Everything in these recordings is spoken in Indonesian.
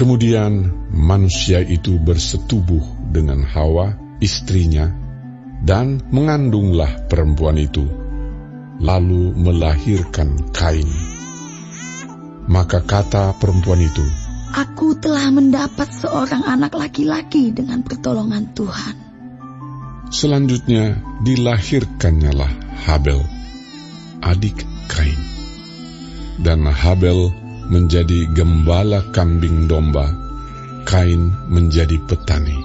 Kemudian manusia itu bersetubuh dengan Hawa, istrinya, dan mengandunglah perempuan itu, lalu melahirkan Kain. Maka kata perempuan itu, "Aku telah mendapat seorang anak laki-laki dengan pertolongan Tuhan." Selanjutnya dilahirkannyalah Habel, adik Kain. Dan Habel menjadi gembala kambing domba, Kain menjadi petani.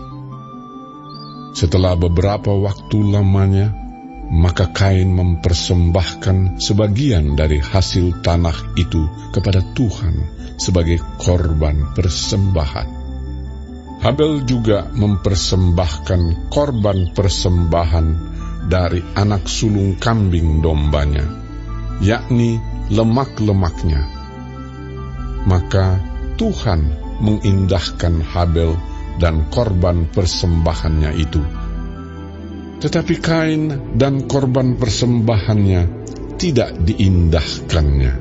Setelah beberapa waktu lamanya, maka Kain mempersembahkan sebagian dari hasil tanah itu kepada Tuhan sebagai korban persembahan. Habel juga mempersembahkan korban persembahan dari anak sulung kambing dombanya, yakni lemak-lemaknya. Maka Tuhan mengindahkan Habel dan korban persembahannya itu. Tetapi Kain dan korban persembahannya tidak diindahkannya.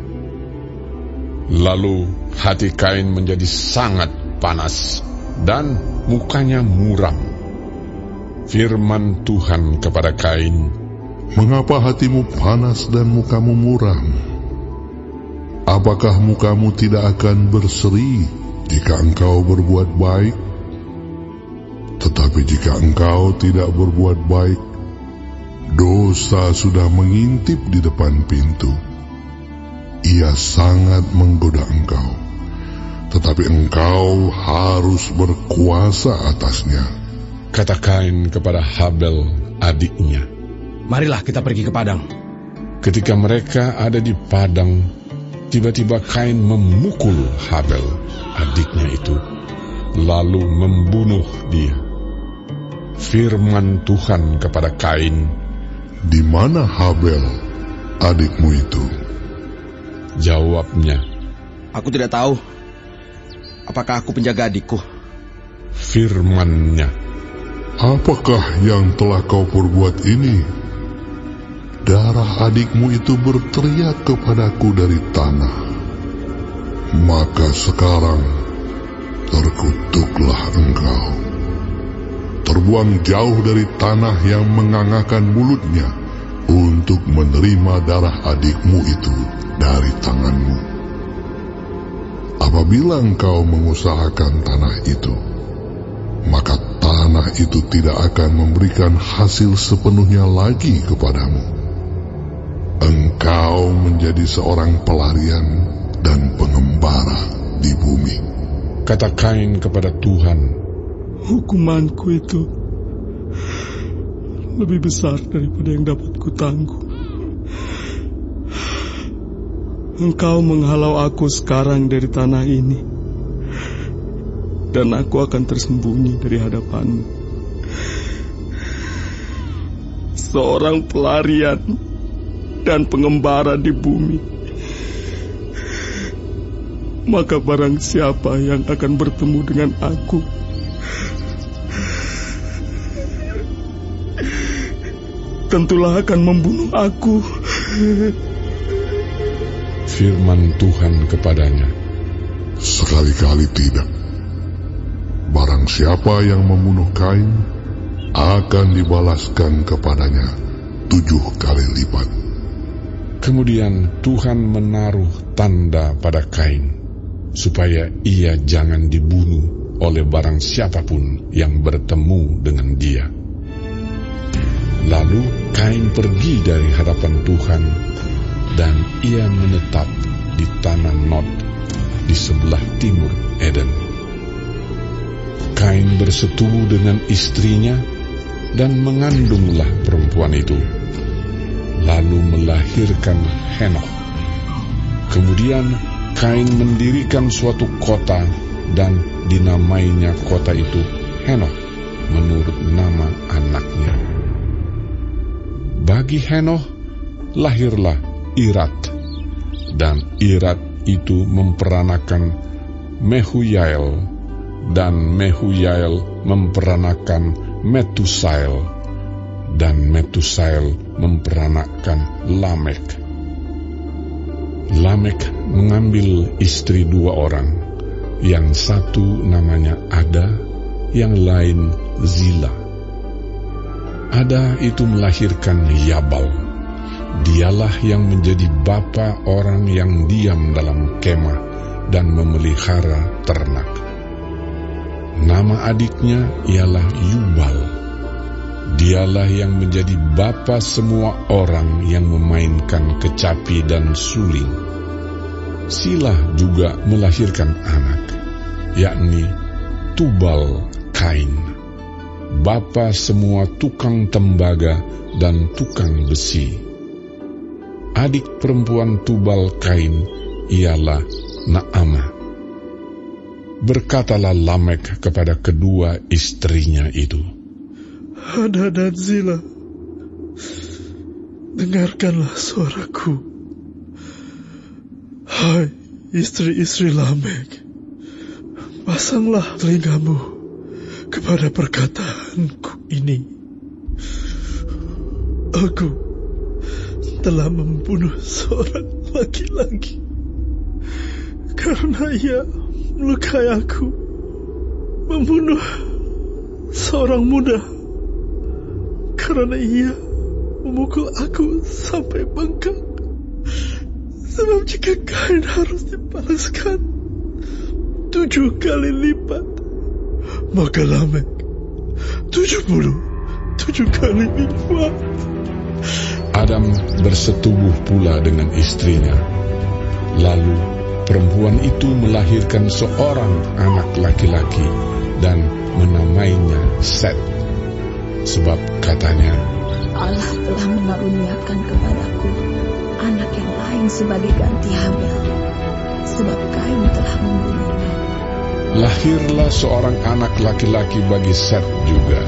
Lalu hati Kain menjadi sangat panas dan mukanya muram. Firman Tuhan kepada Kain, "Mengapa hatimu panas dan mukamu muram? Apakah mukamu tidak akan berseri jika engkau berbuat baik? Tetapi jika engkau tidak berbuat baik, dosa sudah mengintip di depan pintu. Ia sangat menggoda engkau, tetapi engkau harus berkuasa atasnya." Kata Kain kepada Habel adiknya, "Marilah kita pergi ke padang." Ketika mereka ada di padang, tiba-tiba Kain memukul Habel adiknya itu, lalu membunuh dia. Firman Tuhan kepada Kain, "Di mana Habel, adikmu itu?" Jawabnya, "Aku tidak tahu. Apakah aku penjaga adikku?" Firman-Nya, "Apakah yang telah kau perbuat ini? Darah adikmu itu berteriak kepadaku dari tanah. Maka sekarang terkutuklah engkau. Terbuang jauh dari tanah yang mengangakan mulutnya untuk menerima darah adikmu itu dari tanganmu. Apabila engkau mengusahakan tanah itu, maka tanah itu tidak akan memberikan hasil sepenuhnya lagi kepadamu. Engkau menjadi seorang pelarian dan pengembara di bumi." kata Kain kepada Tuhan, "Hukumanku itu lebih besar daripada yang dapat kutanggung. Engkau menghalau aku sekarang dari tanah ini, dan aku akan tersembunyi dari hadapanmu. Seorang pelarian dan pengembara di bumi. Maka barang siapa yang akan bertemu dengan aku, tentulah akan membunuh aku." Firman Tuhan kepadanya, "Sekali-kali tidak. Barang siapa yang membunuh Kain, akan dibalaskan kepadanya 7 kali lipat." Kemudian Tuhan menaruh tanda pada Kain, supaya ia jangan dibunuh oleh barang siapapun yang bertemu dengan dia. Lalu Kain pergi dari hadapan Tuhan, dan ia menetap di tanah Nod, di sebelah timur Eden. Kain bersetubuh dengan istrinya, dan mengandunglah perempuan itu, lalu melahirkan Henokh. Kemudian Kain mendirikan suatu kota, dan dinamainya kota itu Henokh menurut nama anaknya. Bagi Henokh lahirlah Irat, dan Irat itu memperanakan Mehujael, dan Mehujael memperanakan Metusael, dan Metusael memperanakan Lamek. Lamek mengambil istri 2 orang, yang satu namanya Ada, yang lain Zila. Ada itu melahirkan Yabal. Dialah yang menjadi bapa orang yang diam dalam kemah dan memelihara ternak. Nama adiknya ialah Yubal. Dialah yang menjadi bapa semua orang yang memainkan kecapi dan suling. Silah juga melahirkan anak, yakni Tubal Kain, bapa semua tukang tembaga dan tukang besi. Adik perempuan Tubal Kain ialah Naamah. Berkatalah Lamek kepada kedua istrinya itu, Ada dan Zila, dengarkanlah suaraku. Hai istri-istri Lamek, pasanglah telingamu kepada perkataanku ini. Aku telah membunuh seorang laki-laki karena ia melukai aku, membunuh seorang muda karena ia memukul aku sampai bengkak. Sebab jika Kain harus dibalaskan 7 kali lipat, maka Lamek 77 kali lipat. Adam bersetubuh pula dengan istrinya. Lalu perempuan itu melahirkan seorang anak laki-laki dan menamainya Set. Sebab katanya, Allah telah mengaruniakan kepadaku anak yang lain sebagai ganti Habil, sebab Kain telah membunuhnya. lahirlah seorang anak laki-laki bagi Set juga,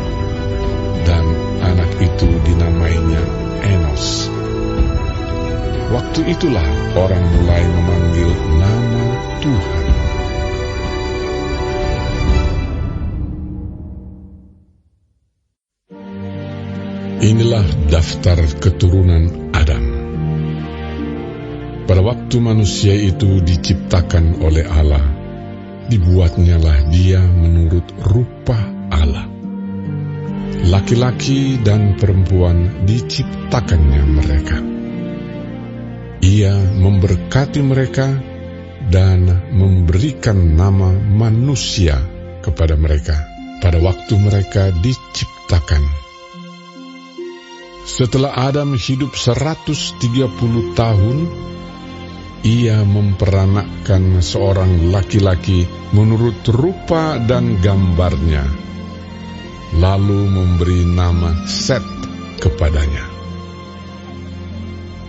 dan anak itu dinamainya Enos. Waktu itulah orang mulai memanggil nama Tuhan. Inilah daftar keturunan Adam. Pada waktu manusia itu diciptakan oleh Allah, dibuatnyalah dia menurut rupa Allah. Laki-laki dan perempuan diciptakannya mereka. Ia memberkati mereka dan memberikan nama manusia kepada mereka pada waktu mereka diciptakan. Setelah Adam hidup 130 tahun, ia memperanakkan seorang laki-laki menurut rupa dan gambarnya, lalu memberi nama Set kepadanya.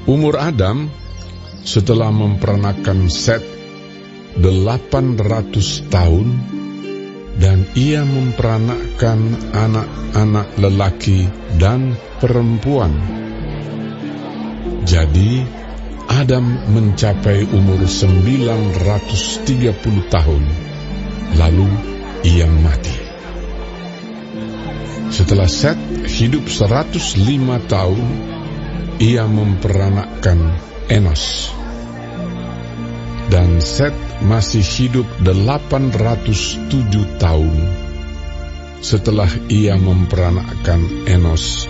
Umur Adam setelah memperanakkan Set 800 tahun, dan ia memperanakkan anak-anak lelaki dan perempuan. Jadi Adam mencapai umur 930 tahun, lalu ia mati. Setelah Set hidup 105 tahun, ia memperanakkan Enos. Dan Set masih hidup 807 tahun setelah ia memperanakkan Enos,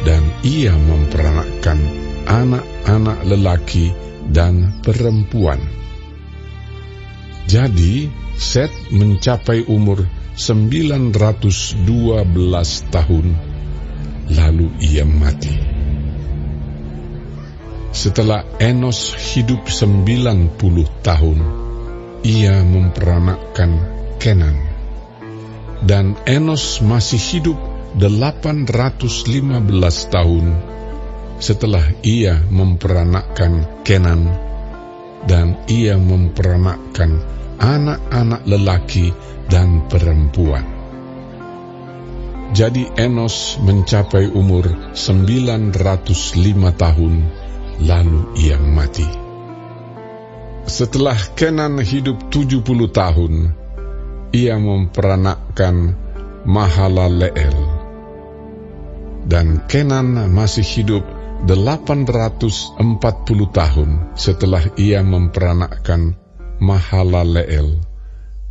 dan ia memperanakkan anak-anak lelaki dan perempuan. Jadi Set mencapai umur 912 tahun, lalu ia mati. Setelah Enos hidup 90 tahun, ia memperanakkan Kenan. Dan Enos masih hidup 815 tahun setelah ia memperanakkan Kenan, dan ia memperanakkan anak-anak lelaki dan perempuan. Jadi Enos mencapai umur 905 tahun, lalu ia mati. Setelah Kenan hidup 70 tahun, ia memperanakkan Mahalaleel. Dan Kenan masih hidup 840 tahun setelah ia memperanakkan Mahalaleel,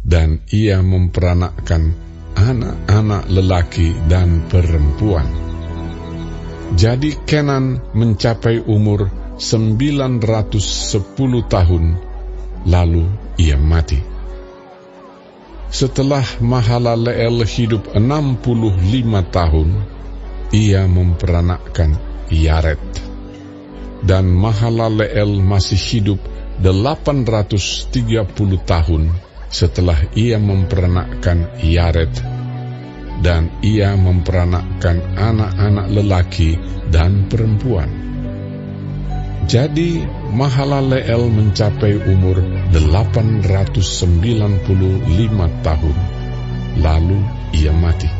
dan ia memperanakkan anak-anak lelaki dan perempuan. Jadi Kenan mencapai umur 910 tahun, lalu ia mati. Setelah Mahalaleel hidup 65 tahun, ia memperanakkan Yared. Dan Mahalaleel masih hidup 830 tahun setelah ia memperanakkan Yared, dan ia memperanakkan anak-anak lelaki dan perempuan. Jadi Mahalaleel mencapai umur 895 tahun, lalu ia mati.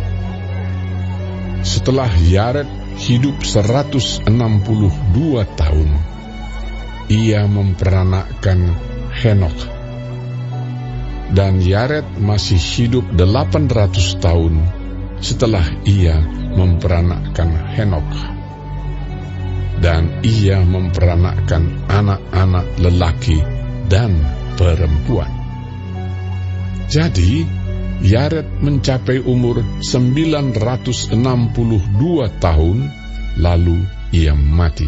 Setelah Yared hidup 162 tahun, ia memperanakkan Henokh. Dan Yared masih hidup 800 tahun setelah ia memperanakkan Henokh. Dan ia memperanakkan anak-anak lelaki dan perempuan. Jadi Yared mencapai umur 962 tahun, lalu ia mati.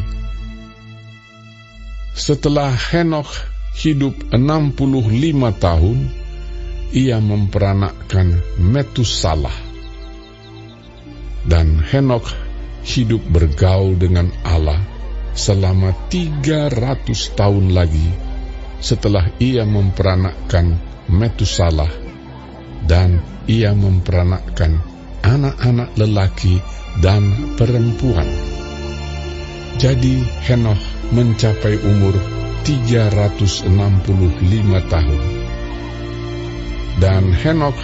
Setelah Henokh hidup 65 tahun, ia memperanakkan Metusalah. Dan Henokh hidup bergaul dengan Allah selama 300 tahun lagi setelah ia memperanakkan Metusalah, dan ia memperanakkan anak-anak lelaki dan perempuan. Jadi Henokh mencapai umur 365 tahun. Dan Henokh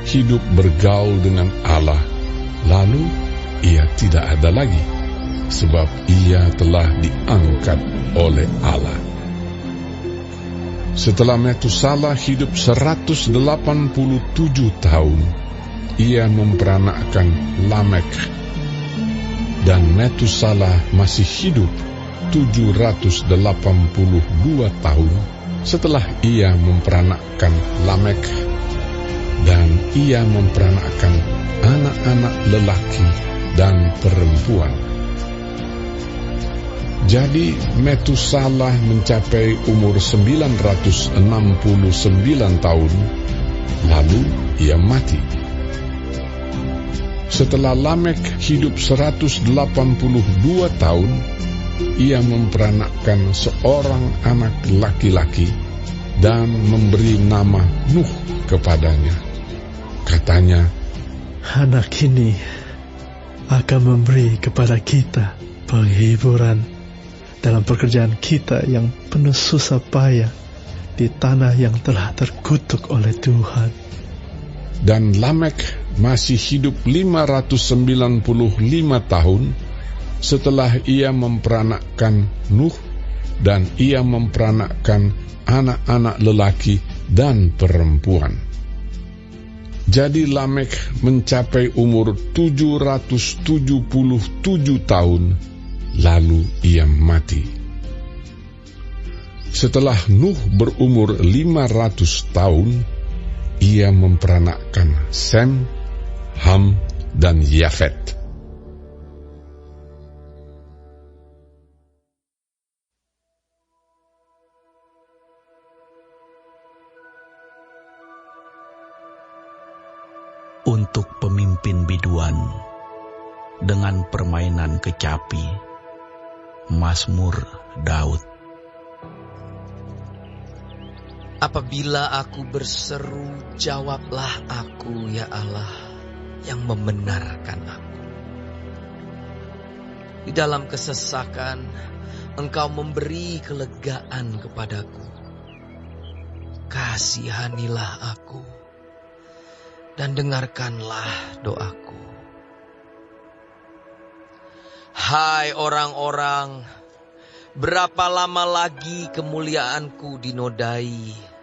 hidup bergaul dengan Allah, lalu ia tidak ada lagi, sebab ia telah diangkat oleh Allah. Setelah Metusalah hidup 187 tahun, ia memperanakkan Lamek. Dan Metusalah masih hidup 782 tahun setelah ia memperanakkan Lamek, dan ia memperanakkan anak-anak lelaki dan perempuan. Jadi Metusalah mencapai umur 969 tahun, lalu ia mati. Setelah Lamek hidup 182 tahun, ia memperanakkan seorang anak laki-laki dan memberi nama Nuh kepadanya. Katanya, anak ini akan memberi kepada kita penghiburan dalam pekerjaan kita yang penuh susah payah di tanah yang telah terkutuk oleh Tuhan. Dan Lamek masih hidup 595 tahun setelah ia memperanakkan Nuh, dan ia memperanakkan anak-anak lelaki dan perempuan. Jadi Lamek mencapai umur 777 tahun, lalu ia mati. Setelah Nuh berumur 500 tahun, ia memperanakkan Sem, Ham, dan Yafet. Untuk pemimpin biduan dengan permainan kecapi, Mazmur Daud. Apabila aku berseru, jawablah aku, ya Allah, yang membenarkan aku. Di dalam kesesakan, Engkau memberi kelegaan kepadaku. Kasihanilah aku, dan dengarkanlah doaku. Hai orang-orang, berapa lama lagi kemuliaanku dinodai?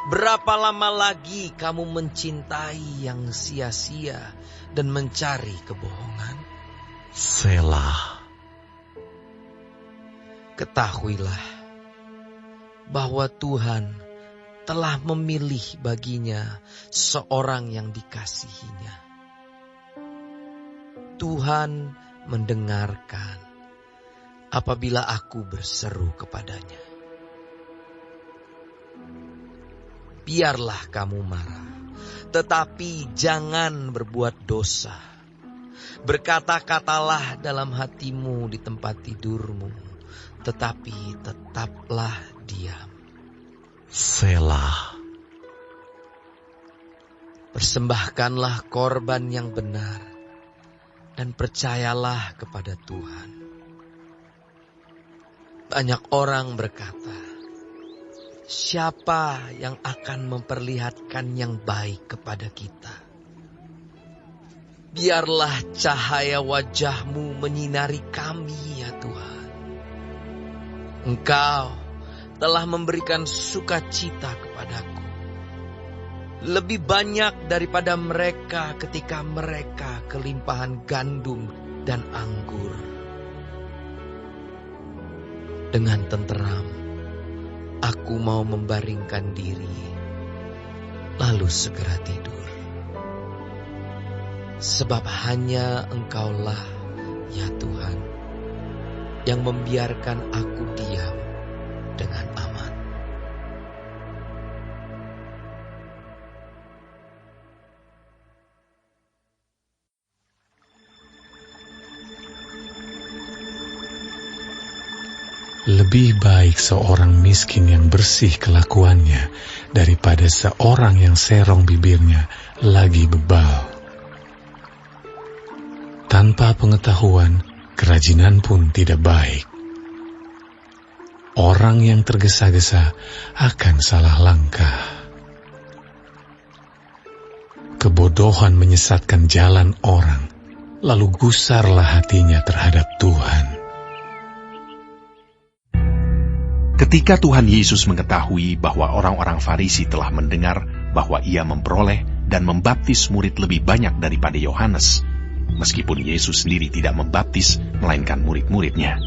Berapa lama lagi kamu mencintai yang sia-sia dan mencari kebohongan? Selah. Ketahuilah bahwa Tuhan telah memilih baginya seorang yang dikasihinya. Tuhan mendengarkan apabila aku berseru kepadanya. Biarlah kamu marah, tetapi jangan berbuat dosa. Berkata-katalah dalam hatimu di tempat tidurmu, tetapi tetaplah diam. Selah. Persembahkanlah korban yang benar dan percayalah kepada Tuhan. Banyak orang berkata, siapa yang akan memperlihatkan yang baik kepada kita? Biarlah cahaya wajah-Mu menyinari kami, ya Tuhan. Engkau telah memberikan sukacita kepadaku, lebih banyak daripada mereka ketika mereka kelimpahan gandum dan anggur. Dengan tenteram, aku mau membaringkan diri, lalu segera tidur. Sebab hanya Engkaulah, ya Tuhan, yang membiarkan aku diam dengan aman. Lebih baik seorang miskin yang bersih kelakuannya daripada seorang yang serong bibirnya lagi bebal. Tanpa pengetahuan, kerajinan pun tidak baik. Orang yang tergesa-gesa akan salah langkah. Kebodohan menyesatkan jalan orang, lalu gusarlah hatinya terhadap Tuhan. Ketika Tuhan Yesus mengetahui bahwa orang-orang Farisi telah mendengar bahwa ia memperoleh dan membaptis murid lebih banyak daripada Yohanes, meskipun Yesus sendiri tidak membaptis, melainkan murid-muridnya,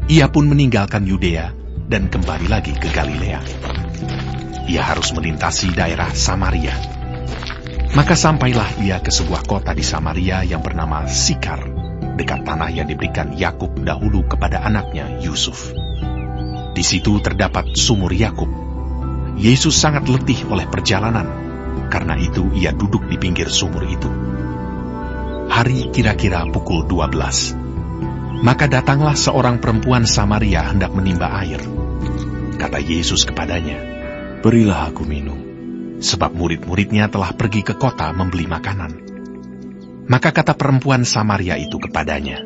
ia pun meninggalkan Yudea dan kembali lagi ke Galilea. Ia harus melintasi daerah Samaria. Maka sampailah ia ke sebuah kota di Samaria yang bernama Sikar, dekat tanah yang diberikan Yakub dahulu kepada anaknya Yusuf. Di situ terdapat sumur Yakub. Yesus sangat letih oleh perjalanan, karena itu ia duduk di pinggir sumur itu. Hari kira-kira pukul 12. Maka datanglah seorang perempuan Samaria hendak menimba air. Kata Yesus kepadanya, "Berilah aku minum," sebab murid-muridnya telah pergi ke kota membeli makanan. Maka kata perempuan Samaria itu kepadanya,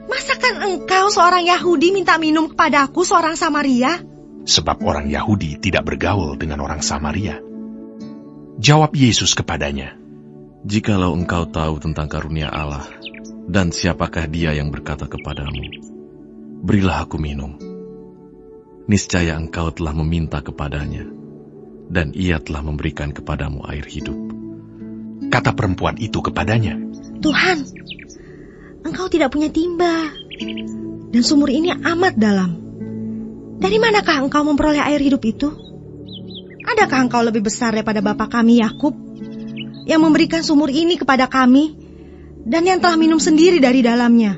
"Masakan engkau seorang Yahudi minta minum kepadaku seorang Samaria?" Sebab orang Yahudi tidak bergaul dengan orang Samaria. Jawab Yesus kepadanya, "Jikalau engkau tahu tentang karunia Allah, dan siapakah dia yang berkata kepadamu, 'Berilah aku minum,' niscaya engkau telah meminta kepadanya, dan ia telah memberikan kepadamu air hidup." Kata perempuan itu kepadanya, "Tuhan, engkau tidak punya timba, dan sumur ini amat dalam. Dari manakah engkau memperoleh air hidup itu? Adakah engkau lebih besar daripada bapa kami Yakub, yang memberikan sumur ini kepada kami, dan yang telah minum sendiri dari dalamnya,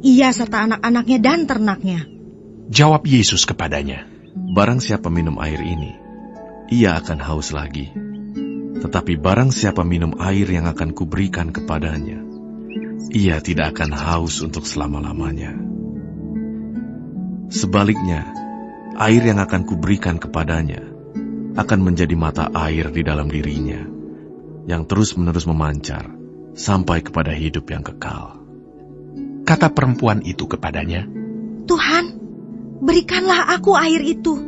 ia serta anak-anaknya dan ternaknya?" Jawab Yesus kepadanya, "Barang siapa minum air ini, ia akan haus lagi. Tetapi barang siapa minum air yang akan kuberikan kepadanya, ia tidak akan haus untuk selama-lamanya. Sebaliknya, air yang akan kuberikan kepadanya akan menjadi mata air di dalam dirinya, yang terus-menerus memancar sampai kepada hidup yang kekal." Kata perempuan itu kepadanya, "Tuhan, berikanlah aku air itu,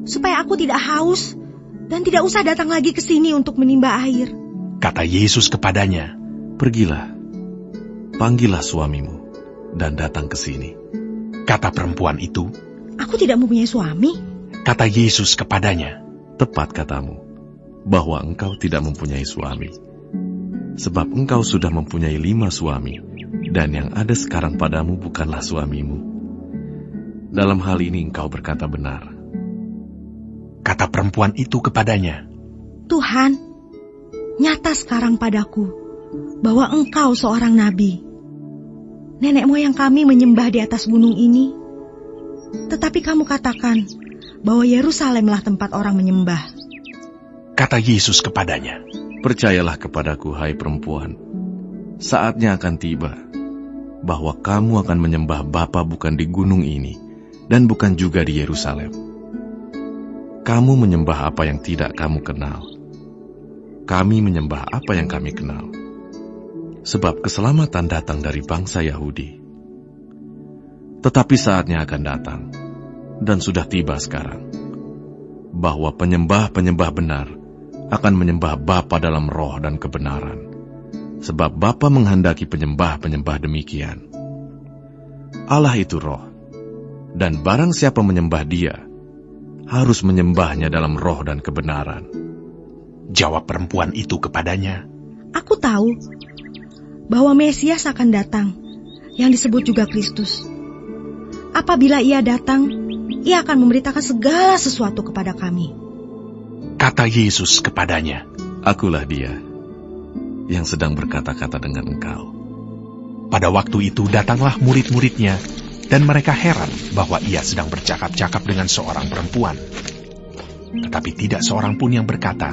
supaya aku tidak haus dan tidak usah datang lagi ke sini untuk menimba air." Kata Yesus kepadanya, "Pergilah, panggillah suamimu, dan datang ke sini." Kata perempuan itu, "Aku tidak mempunyai suami." Kata Yesus kepadanya, "Tepat katamu, bahwa engkau tidak mempunyai suami. Sebab engkau sudah mempunyai 5 suami, dan yang ada sekarang padamu bukanlah suamimu. Dalam hal ini engkau berkata benar." Kata perempuan itu kepadanya, Tuhan, nyata sekarang padaku bahwa engkau seorang nabi. Nenek moyang kami menyembah di atas gunung ini, tetapi kamu katakan bahwa Yerusalemlah tempat orang menyembah. Kata Yesus kepadanya, Percayalah kepadaku, hai perempuan, saatnya akan tiba bahwa kamu akan menyembah Bapa bukan di gunung ini dan bukan juga di Yerusalem. Kamu menyembah apa yang tidak kamu kenal. Kami menyembah apa yang kami kenal. Sebab keselamatan datang dari bangsa Yahudi. Tetapi saatnya akan datang, dan sudah tiba sekarang, bahwa penyembah-penyembah benar akan menyembah Bapa dalam roh dan kebenaran. Sebab Bapa menghendaki penyembah-penyembah demikian. Allah itu roh, dan barang siapa menyembah Dia, harus menyembahnya dalam roh dan kebenaran. Jawab perempuan itu kepadanya, Aku tahu bahwa Mesias akan datang, yang disebut juga Kristus. Apabila Ia datang, Ia akan memberitakan segala sesuatu kepada kami. Kata Yesus kepadanya, Akulah Dia yang sedang berkata-kata dengan engkau. Pada waktu itu datanglah murid-muridnya, dan mereka heran bahwa Ia sedang bercakap-cakap dengan seorang perempuan. Tetapi tidak seorang pun yang berkata,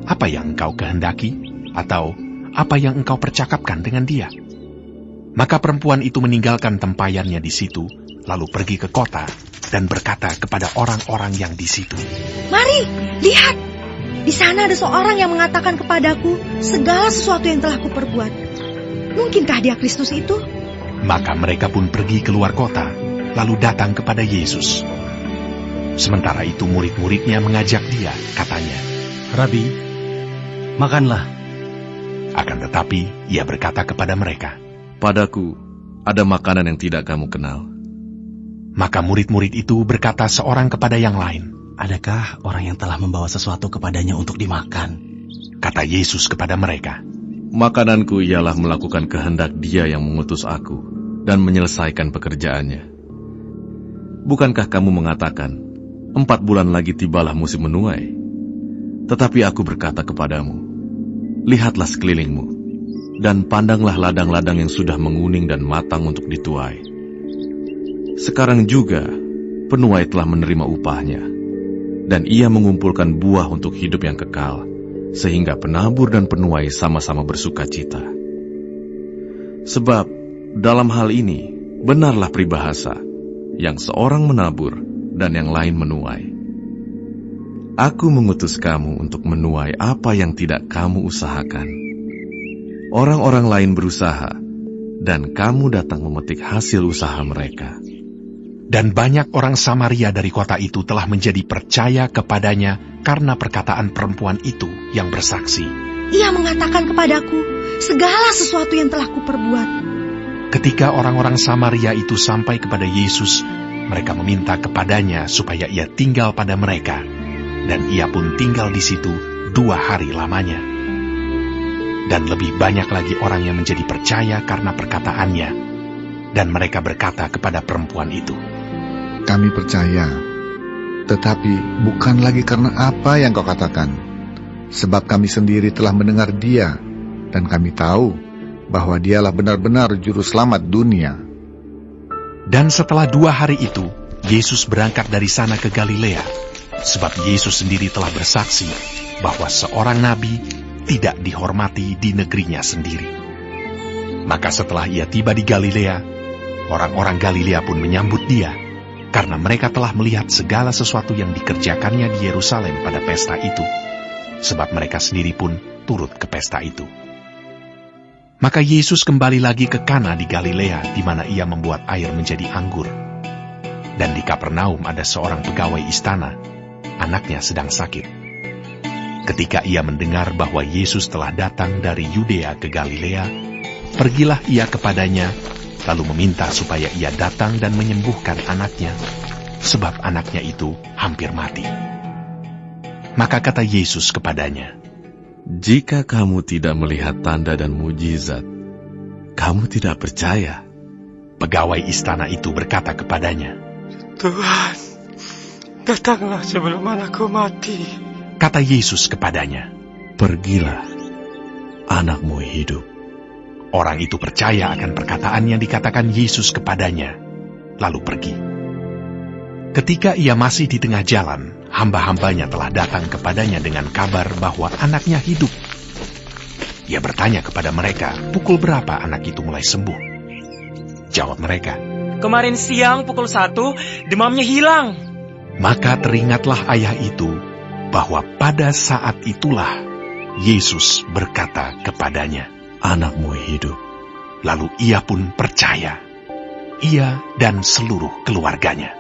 Apa yang engkau kehendaki? Atau apa yang engkau percakapkan dengan dia? Maka perempuan itu meninggalkan tempayannya di situ, lalu pergi ke kota dan berkata kepada orang-orang yang di situ, Mari, lihat, di sana ada seorang yang mengatakan kepadaku segala sesuatu yang telah kuperbuat. Mungkinkah Dia Kristus itu? Maka mereka pun pergi keluar kota, lalu datang kepada Yesus. Sementara itu murid-muridnya mengajak Dia, katanya, Rabi, makanlah. Akan tetapi Ia berkata kepada mereka, Padaku ada makanan yang tidak kamu kenal. Maka murid-murid itu berkata seorang kepada yang lain, Adakah orang yang telah membawa sesuatu kepadanya untuk dimakan? Kata Yesus kepada mereka, Makananku ialah melakukan kehendak Dia yang mengutus aku dan menyelesaikan pekerjaannya. Bukankah kamu mengatakan, 4 bulan lagi tibalah musim menuai? Tetapi aku berkata kepadamu, lihatlah sekelilingmu, dan pandanglah ladang-ladang yang sudah menguning dan matang untuk dituai. Sekarang juga penuai telah menerima upahnya, dan ia mengumpulkan buah untuk hidup yang kekal, sehingga penabur dan penuai sama-sama bersuka cita. Sebab dalam hal ini benarlah peribahasa, yang seorang menabur dan yang lain menuai. Aku mengutus kamu untuk menuai apa yang tidak kamu usahakan. Orang-orang lain berusaha, dan kamu datang memetik hasil usaha mereka. Dan banyak orang Samaria dari kota itu telah menjadi percaya kepadanya karena perkataan perempuan itu yang bersaksi, Ia mengatakan kepadaku segala sesuatu yang telah kuperbuat. Ketika orang-orang Samaria itu sampai kepada Yesus, mereka meminta kepadanya supaya Ia tinggal pada mereka, dan Ia pun tinggal di situ 2 hari lamanya. Dan lebih banyak lagi orang yang menjadi percaya karena perkataannya, dan mereka berkata kepada perempuan itu, Kami percaya, tetapi bukan lagi karena apa yang kau katakan, sebab kami sendiri telah mendengar Dia, dan kami tahu bahwa Dialah benar-benar juru selamat dunia. Dan setelah 2 hari itu, Yesus berangkat dari sana ke Galilea, sebab Yesus sendiri telah bersaksi bahwa seorang nabi tidak dihormati di negerinya sendiri. Maka setelah Ia tiba di Galilea, orang-orang Galilea pun menyambut Dia, karena mereka telah melihat segala sesuatu yang dikerjakannya di Yerusalem pada pesta itu, sebab mereka sendiri pun turut ke pesta itu. Maka Yesus kembali lagi ke Kana di Galilea, di mana Ia membuat air menjadi anggur. Dan di Kapernaum ada seorang pegawai istana, anaknya sedang sakit. Ketika ia mendengar bahwa Yesus telah datang dari Yudea ke Galilea, pergilah ia kepadanya, lalu meminta supaya ia datang dan menyembuhkan anaknya, sebab anaknya itu hampir mati. Maka kata Yesus kepadanya, Jika kamu tidak melihat tanda dan mujizat, kamu tidak percaya. Pegawai istana itu berkata kepadanya, Tuhan, Datanglah sebelum anakku mati. Kata Yesus kepadanya, Pergilah, anakmu hidup. orang itu percaya akan perkataan yang dikatakan Yesus kepadanya, lalu pergi. Ketika ia masih di tengah jalan, hamba-hambanya telah datang kepadanya dengan kabar bahwa anaknya hidup. Ia bertanya kepada mereka, pukul berapa anak itu mulai sembuh? Jawab mereka, Kemarin siang pukul 1, demamnya hilang. maka teringatlah ayah itu bahwa pada saat itulah Yesus berkata kepadanya, Anakmu hidup. Lalu ia pun percaya, ia dan seluruh keluarganya.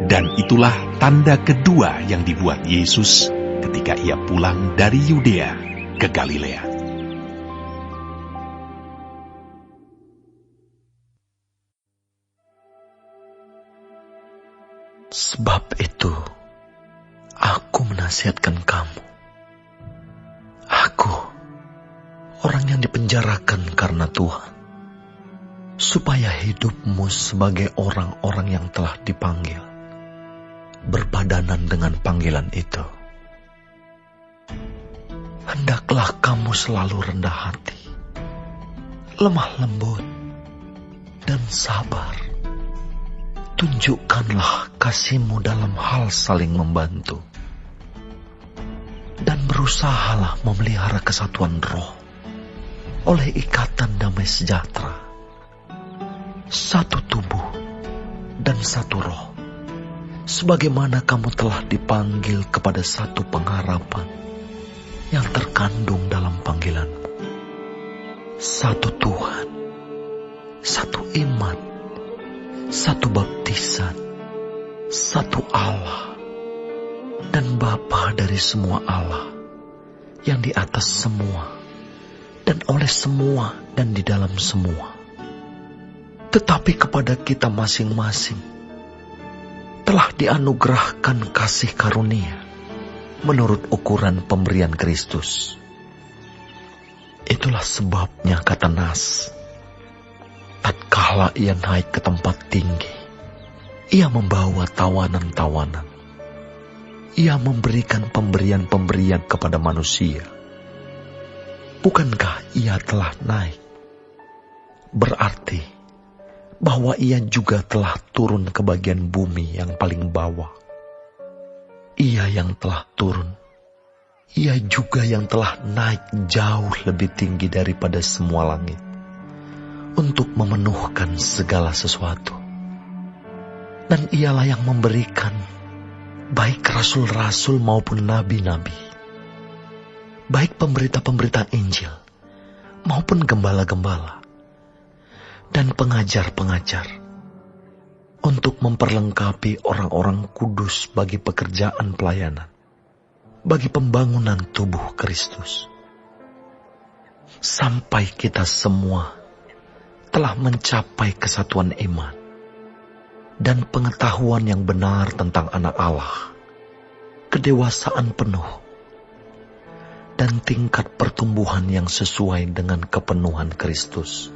Dan itulah tanda kedua yang dibuat Yesus ketika ia pulang dari Yudea ke Galilea. Sebab itu, aku menasihatkan kamu. Aku, orang yang dipenjarakan karena Tuhan, supaya hidupmu sebagai orang-orang yang telah dipanggil, berpadanan dengan panggilan itu. Hendaklah kamu selalu rendah hati, lemah lembut, dan sabar. Tunjukkanlah kasihmu dalam hal saling membantu. Dan berusahalah memelihara kesatuan roh oleh ikatan damai sejahtera. Satu tubuh dan satu roh. Sebagaimana kamu telah dipanggil kepada satu pengharapan yang terkandung dalam panggilanmu. Satu Tuhan, satu iman, satu baptisan, satu Allah, dan Bapa dari semua Allah, yang di atas semua, dan oleh semua, dan di dalam semua. Tetapi kepada kita masing-masing telah dianugerahkan kasih karunia menurut ukuran pemberian Kristus. Itulah sebabnya kata Nas, tatkala ia naik ke tempat tinggi, ia membawa tawanan-tawanan. Ia memberikan pemberian-pemberian kepada manusia. Bukankah ia telah naik? Berarti bahwa ia juga telah turun ke bagian bumi yang paling bawah. Ia yang telah turun, ia juga yang telah naik jauh lebih tinggi daripada semua langit, untuk memenuhkan segala sesuatu. Dan ialah yang memberikan baik rasul-rasul maupun nabi-nabi, baik pemberita-pemberita Injil maupun gembala-gembala dan pengajar-pengajar, untuk memperlengkapi orang-orang kudus bagi pekerjaan pelayanan, bagi pembangunan tubuh Kristus, sampai kita semua telah mencapai kesatuan iman dan pengetahuan yang benar tentang Anak Allah, kedewasaan penuh, dan tingkat pertumbuhan yang sesuai dengan kepenuhan Kristus.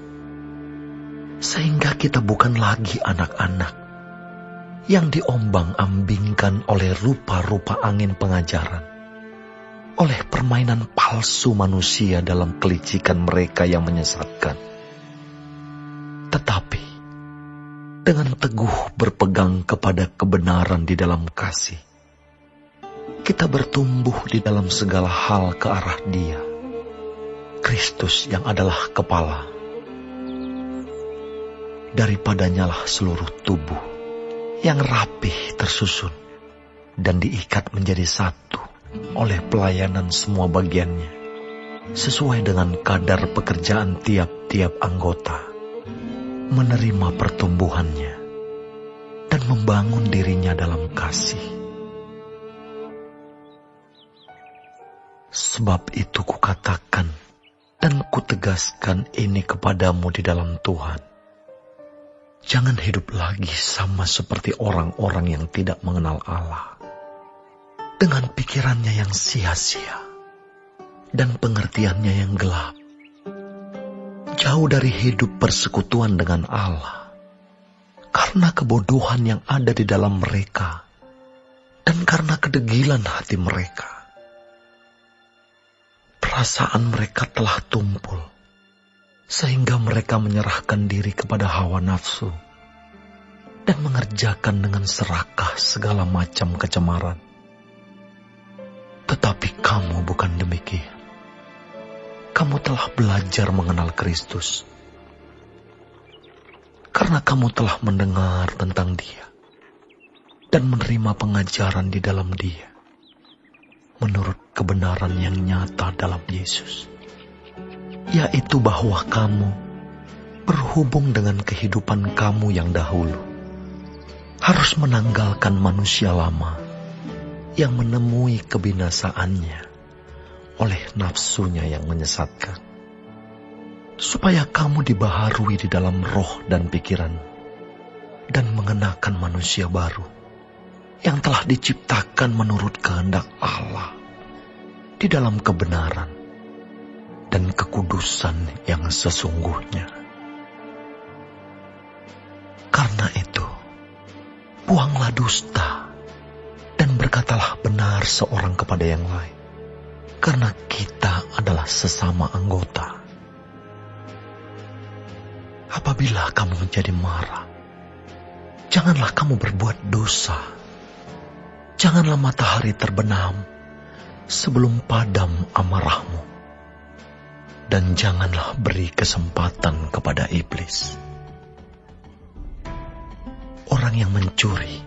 Sehingga kita bukan lagi anak-anak yang diombang-ambingkan oleh rupa-rupa angin pengajaran, oleh permainan palsu manusia dalam kelicikan mereka yang menyesatkan. Tetapi dengan teguh berpegang kepada kebenaran di dalam kasih, kita bertumbuh di dalam segala hal ke arah Dia, Kristus yang adalah kepala. Daripadanya lah seluruh tubuh yang rapih tersusun dan diikat menjadi satu oleh pelayanan semua bagiannya, sesuai dengan kadar pekerjaan tiap-tiap anggota, menerima pertumbuhannya dan membangun dirinya dalam kasih. Sebab itu kukatakan dan kutegaskan ini kepadamu di dalam Tuhan. Jangan hidup lagi sama seperti orang-orang yang tidak mengenal Allah, dengan pikirannya yang sia-sia dan pengertiannya yang gelap, jauh dari hidup persekutuan dengan Allah, karena kebodohan yang ada di dalam mereka karena kedegilan hati mereka. Perasaan mereka telah tumpul, sehingga mereka menyerahkan diri kepada hawa nafsu dan mengerjakan dengan serakah segala macam kecemaran. Tetapi kamu bukan demikian. Kamu telah belajar mengenal Kristus, karena kamu telah mendengar tentang Dia dan menerima pengajaran di dalam Dia, menurut kebenaran yang nyata dalam Yesus, yaitu bahwa kamu berhubung dengan kehidupan kamu yang dahulu harus menanggalkan manusia lama yang menemui kebinasaannya oleh nafsunya yang menyesatkan, supaya kamu dibaharui di dalam roh dan pikiran, dan mengenakan manusia baru yang telah diciptakan menurut kehendak Allah di dalam kebenaran dan kekudusan yang sesungguhnya. Karena itu, buanglah dusta dan berkatalah benar seorang kepada yang lain, karena kita adalah sesama anggota. Apabila kamu menjadi marah, janganlah kamu berbuat dosa. Janganlah matahari terbenam sebelum padam amarahmu, dan janganlah beri kesempatan kepada iblis. Orang yang mencuri,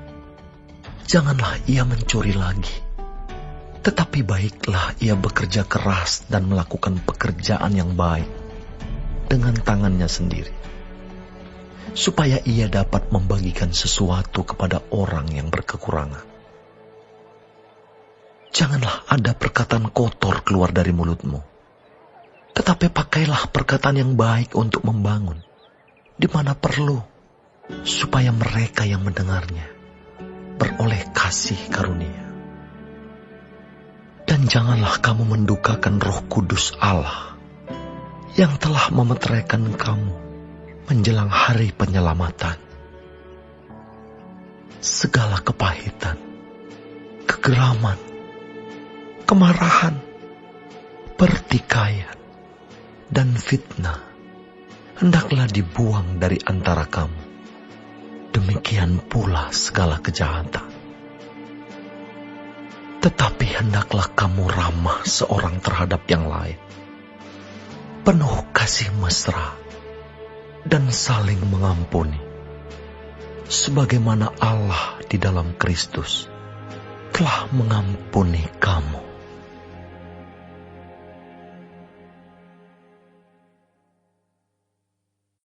janganlah ia mencuri lagi, tetapi baiklah ia bekerja keras dan melakukan pekerjaan yang baik dengan tangannya sendiri, supaya ia dapat membagikan sesuatu kepada orang yang berkekurangan. Janganlah ada perkataan kotor keluar dari mulutmu, tetapi pakailah perkataan yang baik untuk membangun, di mana perlu, supaya mereka yang mendengarnya beroleh kasih karunia. Dan janganlah kamu mendukakan Roh Kudus Allah yang telah memeteraikan kamu menjelang hari penyelamatan. Segala kepahitan, kegeraman, kemarahan, pertikaian, dan fitnah hendaklah dibuang dari antara kamu. Demikian pula segala kejahatan. Tetapi hendaklah kamu ramah seorang terhadap yang lain, penuh kasih mesra, dan saling mengampuni, sebagaimana Allah di dalam Kristus telah mengampuni kamu.